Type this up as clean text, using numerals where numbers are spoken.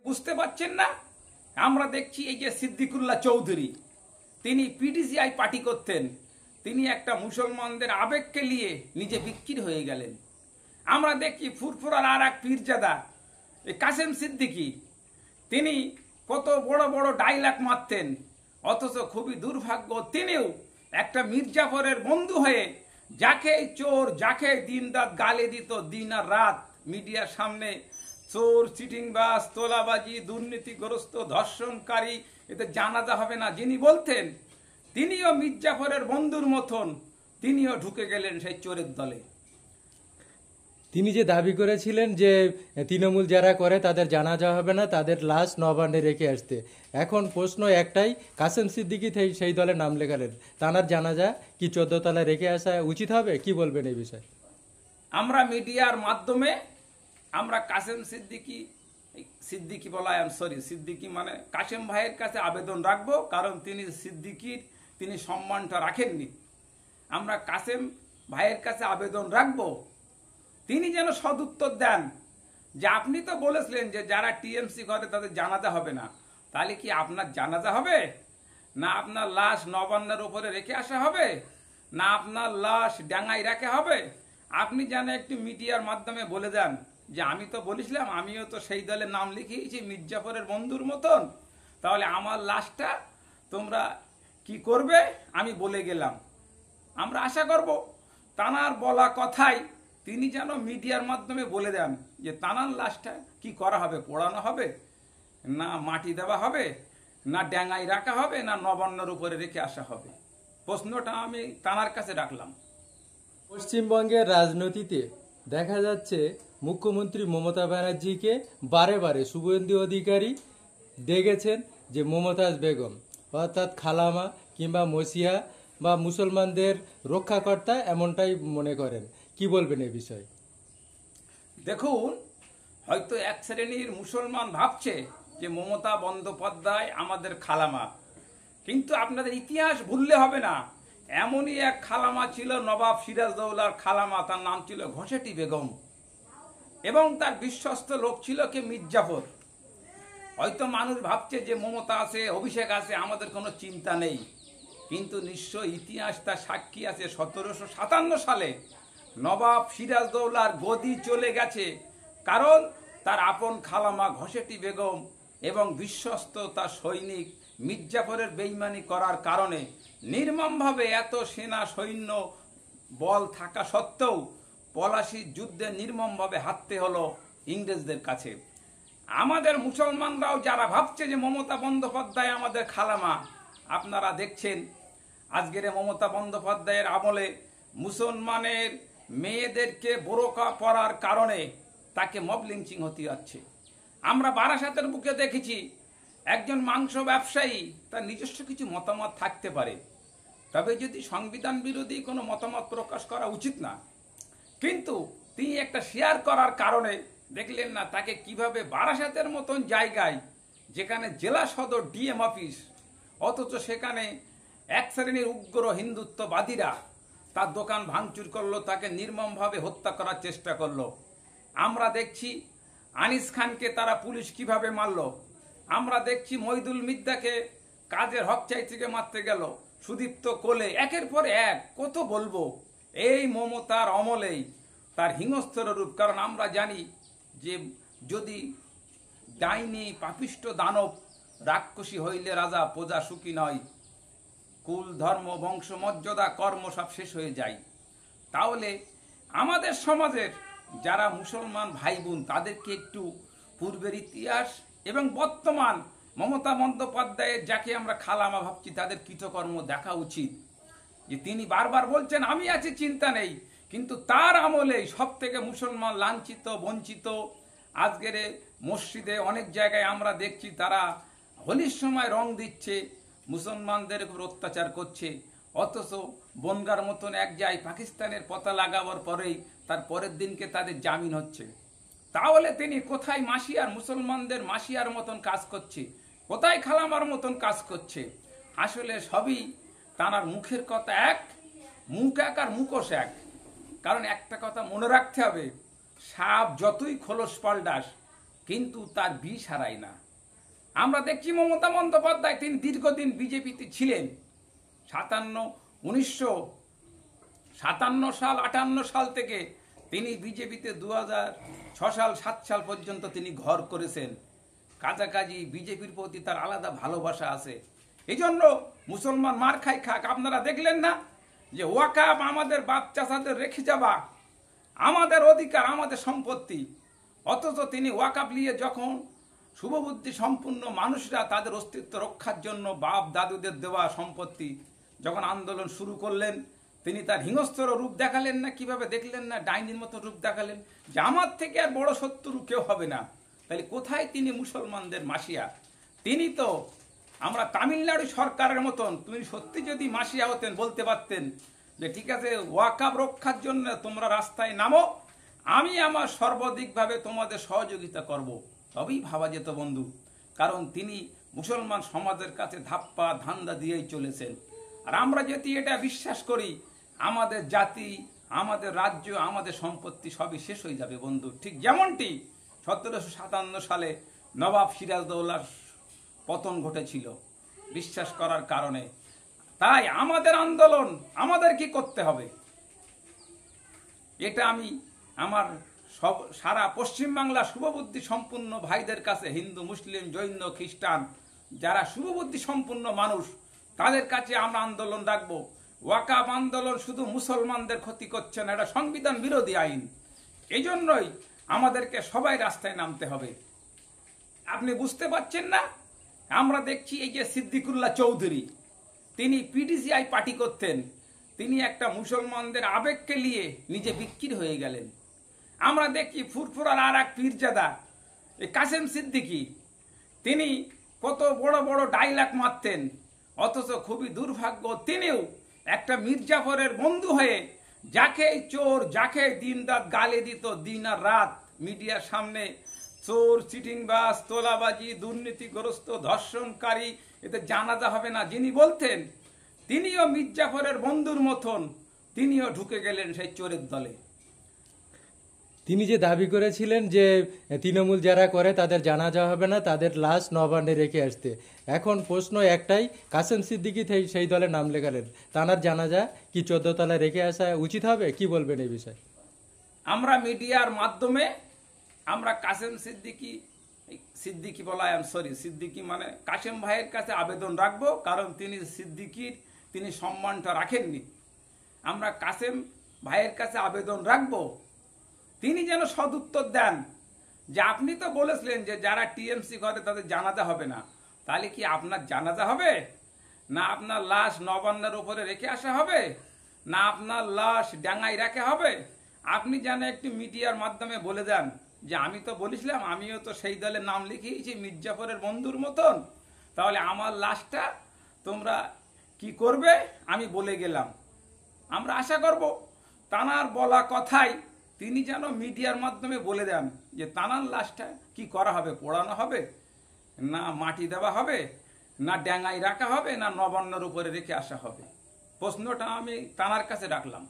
বুঝতে পারছেন না? আমরা দেখছি এই যে সিদ্দিকুল্লাহ চৌধুরী, তিনি পিডিসিআই পার্টি করতেন, তিনি একটা মুসলমানদের আবেগকে নিয়ে নিজে বিক্রি হয়ে গেলেন। আমরা দেখি ফুরফুরার আর এক পীরজাদা কাসেম সিদ্দিকী, তিনি কত বড় বড় ডায়লগ মারতেন, অথচ খুবই দুর্ভাগ্য তিনিও একটা মির্জাফরের বন্ধু হয়ে যাকে চোর, যাকে দিন রাত গালি দিত, দিন আর রাত মিডিয়ার সামনে চোর, চিটিংবাজ, তোলাবাজি, দুর্নীতিগ্রস্ত, ধর্ষণকারী, এতে জানাজা হবে না যিনি বলতেন, তিনিও মির্জাফরের বন্ধুর মতন তিনিও ঢুকে গেলেন সেই চোরের দলে। তিনি যে দাবি করেছিলেন যে তৃণমূল যারা করে তাদের জানাজা হবে না, তাদের লাশ নবান্নে রেখে আসতে, এখন প্রশ্ন একটাই, কাসেম সিদ্দিকী সেই দলে নাম লেখালেন, তানার জানাজা কি 14 তলায় রেখে আসা উচিত হবে? কি বলবেন এই বিষয়ে? আমরা মিডিয়ার মাধ্যমে আমরা কাসেম সিদ্দিকী, সিদ্দিকী বলা সিদ্দিকী মানে কাসেম ভাইয়ের কাছে আবেদন রাখবো, কারণ তিনি সিদ্দিকীর তিনি সম্মানটা রাখেননি। আমরা কাসেম ভাইয়ের কাছে আবেদন রাখবো তিনি যেন সদুত্তর দেন যে আপনি তো বলেছিলেন যে যারা টিএমসি করে তাদের জানাজা হবে না, তাহলে কি আপনার জানাজা হবে না আপনার লাশ নবান্নের উপরে রেখে আসা হবে না আপনার লাশ ডাঙায় রাখা হবে? আপনি যেন একটু মিডিয়ার মাধ্যমে বলে দেন যে আমি তো বলেছিলাম, আমিও তো সেই দলের নাম লিখিয়েছি মির্জাফরের বন্ধুর মতন, তাহলে আমার লাশটা তোমরা কি করবে আমি বলে গেলাম। আমরা আশা করব তানার বলা কথাই তিনি যেন মিডিয়ার মাধ্যমে বলে দেন যে তানার লাশটা কি করা হবে, পোড়ানো হবে না মাটি দেওয়া হবে না ড্যাঙায় রাখা হবে না নবান্নের উপরে রেখে আসা হবে। প্রশ্নটা আমি তানার কাছে রাখলাম। পশ্চিমবঙ্গের রাজনীতিতে দেখা যাচ্ছে মুখ্যমন্ত্রী মমতা ব্যানার্জিকে বারে বারে শুভেন্দু অধিকারী দেখেছেন যে মমতাজ বেগম অর্থাৎ খালামা কিংবা মসিয়া বা মুসলমানদের রক্ষাকর্তা এমনটাই মনে করেন, কি বলবেন এই বিষয়ে? দেখুন, হয়তো এক শ্রেণীর মুসলমান ভাবছে যে মমতা বন্দ্যোপাধ্যায় আমাদের খালামা, কিন্তু আপনাদের ইতিহাস ভুললে হবে না। এমনই এক খালামা ছিল নবাব সিরাজদৌলার খালামা, তার নাম ছিল ঘসেটি বেগম, এবং তার বিশ্বস্ত লোক ছিল কে মির্জাফর। হয়তো মানুষ ভাবছে যে মমতা আছে, অভিষেক আছে, আমাদের কোনো চিন্তা নেই, কিন্তু নিশ্চয় ইতিহাস তার সাক্ষী আছে। 1757 সালে নবাব সিরাজদৌলার গদি চলে গেছে, কারণ তার আপন খালামা ঘসেটি বেগম এবং বিশ্বস্ত তার সৈনিক মির্জাফরের বেইমানি করার কারণে নির্মমভাবে এত সেনা সৈন্য বল থাকা সত্ত্বেও পলাশির যুদ্ধে নির্মমভাবে হারতে হলো ইংরেজদের কাছে। আমাদের মুসলমানরাও যারা ভাবছে যে মমতা বন্দ্যোপাধ্যায় আমাদের খালামা, আপনারা দেখছেন আজকের মমতা বন্দ্যোপাধ্যায়ের আমলে মুসলমানের মেয়েদেরকে বোরকা পরার কারণে তাকে মব লিঞ্চিং হতে যাচ্ছে। আমরা বারাসাতের বুকে দেখেছি একজন মাংস ব্যবসায়ী, তার নিজস্ব কিছু মতামত থাকতে পারে, তবে যদি সংবিধান বিরোধী কোনো মতামত প্রকাশ করা উচিত না, কিন্তু তিনি একটা শেয়ার করার কারণে দেখলেন না তাকে কিভাবে বারাসাতের মতন জায়গায়, যেখানে জেলা সদর ডিএম অফিস, অথচ সেখানে এক শ্রেণীর উগ্র হিন্দুত্ববাদীরা তার দোকান ভাঙচুর করলো, তাকে নির্মমভাবে হত্যা করার চেষ্টা করলো। আমরা দেখছি আনিস খানকে তারা পুলিশ কিভাবে মারলো। আমরা দেখছি মইদুল মিদ্দাকে কাজের হক চাইতে মারতে গেল, সুদীপ্ত কোলে, একের পর এক কত বলবো। এই মমতার অমলেই তার হিংস্র রূপ। কারণ আমরা জানি যে যদি ডাইনি পাপিষ্ট দানব রাক্ষসী হইলে রাজা প্রজা সুখী নয়, কুল ধর্ম বংশ মর্যাদা কর্ম সব শেষ হয়ে যায়। তাহলে আমাদের সমাজের যারা মুসলমান ভাই বোন তাদেরকে একটু পূর্বের ইতিহাস এবং বর্তমান মমতা বন্দ্যোপাধ্যায়ের যাকে আমরা খালামা ভাবছি তাদের কৃতকর্ম দেখা উচিত। যে তিনি বারবার বলছেন আমি আছি চিন্তা নেই, কিন্তু তার আমলেই সব থেকে মুসলমান লাঞ্ছিত বঞ্চিত। আজকের মসজিদে অনেক জায়গায় আমরা দেখছি তারা হোলির সময় রং দিচ্ছে, মুসলমানদের উপর অত্যাচার করছে, অথচ বনগার মতন এক জায়গায় পাকিস্তানের পতা লাগাবার পরেই তার পরের দিনকে তাদের জামিন হচ্ছে। তাহলে তিনি কোথায় মাসিয়ার, মুসলমানদের মাসিয়ার মতন কাজ করছে, কোথায় খালামার মতন কাজ করছে? আসলে সবই তার মুখের কথা এক, মুখ এক আর মুখোশ এক। কারণ একটা কথা মনে রাখতে হবে, সাপ যতই খোলস পাল্টাস কিন্তু তার বিষ হারায় না। আমরা দেখছি মমতা বন্দ্যোপাধ্যায় তিনি দীর্ঘদিন বিজেপিতে ছিলেন। 1957 সাল 58 সাল থেকে তিনি বিজেপিতে 2006 সাল 7 সাল পর্যন্ত তিনি ঘর করেছেন। কাছাকাছি বিজেপির প্রতি তার আলাদা ভালোবাসা আছে। এই জন্য মুসলমান মার খাই খাক। আপনারা দেখলেন না যে ওয়াকাফ আমাদের বাপ চাচাদের রেখে যাবা, আমাদের অধিকার, আমাদের সম্পত্তি, অথচ তিনি ওয়াকাফ নিয়ে যখন শুভবুদ্ধি সম্পূর্ণ মানুষরা তাদের অস্তিত্ব রক্ষার জন্য বাপ দাদুদের দেওয়া সম্পত্তি যখন আন্দোলন শুরু করলেন, তিনি তার হিংস্র রূপ দেখালেন না? কিভাবে দেখলেন না? ডাইনির মতো রূপ দেখালেন যে আমার থেকে আর বড় শত্রু কেউ হবে না। তাহলে কোথায় তিনি মুসলমানদের মাসিয়া? তিনি তো আমরা তামিলনাড়ু সরকারের মতন, তুমি সত্যি যদি মাসিয়া হতেন বলতে পারতেন যে ঠিক আছে ওয়াকাফ রক্ষার জন্য তোমরা রাস্তায় নামো, আমি আমার সর্বাধিকভাবে তোমাদের সহযোগিতা করব, তবেই ভাবা যেত বন্ধু। কারণ তিনি মুসলমান সমাজের কাছে ধাপ্পা ধান্দা দিয়েই চলেছেন। আর আমরা যদি এটা বিশ্বাস করি, আমাদের জাতি, আমাদের রাজ্য, আমাদের সম্পত্তি সবই শেষ হয়ে যাবে বন্ধু। ঠিক যেমনটি 1757 সালে নবাব সিরাজদৌল্লার পতন ঘটেছিল বিশ্বাস করার কারণে। তাই আমাদের আন্দোলন আমাদের কি করতে হবে, এটা আমি আমার সারা পশ্চিমবাংলা শুভবুদ্ধি সম্পূর্ণ ভাইদের কাছে, হিন্দু, মুসলিম, জৈন, খ্রিস্টান, যারা শুভবুদ্ধি সম্পূর্ণ মানুষ, তাদের কাছে আমরা আন্দোলন রাখবো। ওয়াকাফ আন্দোলন শুধু মুসলমানদের ক্ষতি করছে না, এটা সংবিধান বিরোধী আইন। এই জন্যই আমাদেরকে সবাই রাস্তায় নামতে হবে। আপনি বুঝতে পারছেন না? আমরা দেখছি এই যে সিদ্দিকুল্লাহ চৌধুরী, তিনি পিডিসিআই পার্টি করতেন, তিনি একটা মুসলমানদের আবেগকে নিয়ে নিজে বিক্রি হয়ে গেলেন। আমরা দেখি ফুরফুরার আর এক পীরজাদা এই কাসেম সিদ্দিকী, তিনি কত বড় বড় ডায়লগ মারতেন, অথচ খুবই দুর্ভাগ্য তিনিও একটা মির্জাফরের বন্ধু হয়ে যাকে চোর, যাকে দিন রাত গালি দিত, দিন আর রাত মিডিয়ার সামনে, চোর, চিটিংবাজ, তোলাবাজি, দুর্নীতিগ্রস্ত, ধর্ষণকারী, এতে জানাজা হবে না যিনি বলতেন, তিনিও মির্জাফরের বন্ধুর মতন তিনিও ঢুকে গেলেন সেই চোরের দলে। তিনি যে দাবি করেছিলেন যে তৃণমূল যারা করে তাদের জানাজা হবে না, তাদের লাশ নবান্নে রেখে আসতে। এখন প্রশ্ন একটাই, কাসেম সিদ্দিকী সেই দলে নাম লেখালেন, তানার জানাজা কি 14 তলায় রেখে আসা উচিত হবে? কি বলবেন এই বিষয়ে? আমরা মিডিয়ার মাধ্যমে আমরা কাসেম সিদ্দিকী, সিদ্দিকী বলা সিদ্দিকী মানে কাসেম ভাইয়ের কাছে আবেদন রাখবো, কারণ তিনি সিদ্দিকীর তিনি সম্মানটা রাখেননি। আমরা কাসেম ভাইয়ের কাছে আবেদন রাখবো তিনি যেন সদুত্তর দেন যে আপনি তো বলেছিলেন যে যারা টিএমসি করে তাদের জানাজা হবে না, তাহলে কি আপনার জানাজা হবে না? আপনার লাশ নবান্নের উপরে রেখে আসা হবে না? আপনার লাশ ডাঙায় রাখা হবে? আপনি যেন একটি মিডিয়ার মাধ্যমে বলে দেন যে আমি তো বলেছিলাম, আমিও তো সেই দলে নাম লিখিয়েছি মির্জাফরের বন্ধুর মতন, তাহলে আমার লাশটা তোমরা কি করবে আমি বলে গেলাম। আমরা আশা করব তানার বলা কথাই তিনি যেন মিডিয়ার মাধ্যমে বলে দেন যে তানার লাশটা কি করা হবে, পোড়ানো হবে না মাটি দেওয়া হবে না ডাঙায় রাখা হবে না নবান্নের উপরে রেখে আসা হবে। প্রশ্নটা আমি তানার কাছে রাখলাম।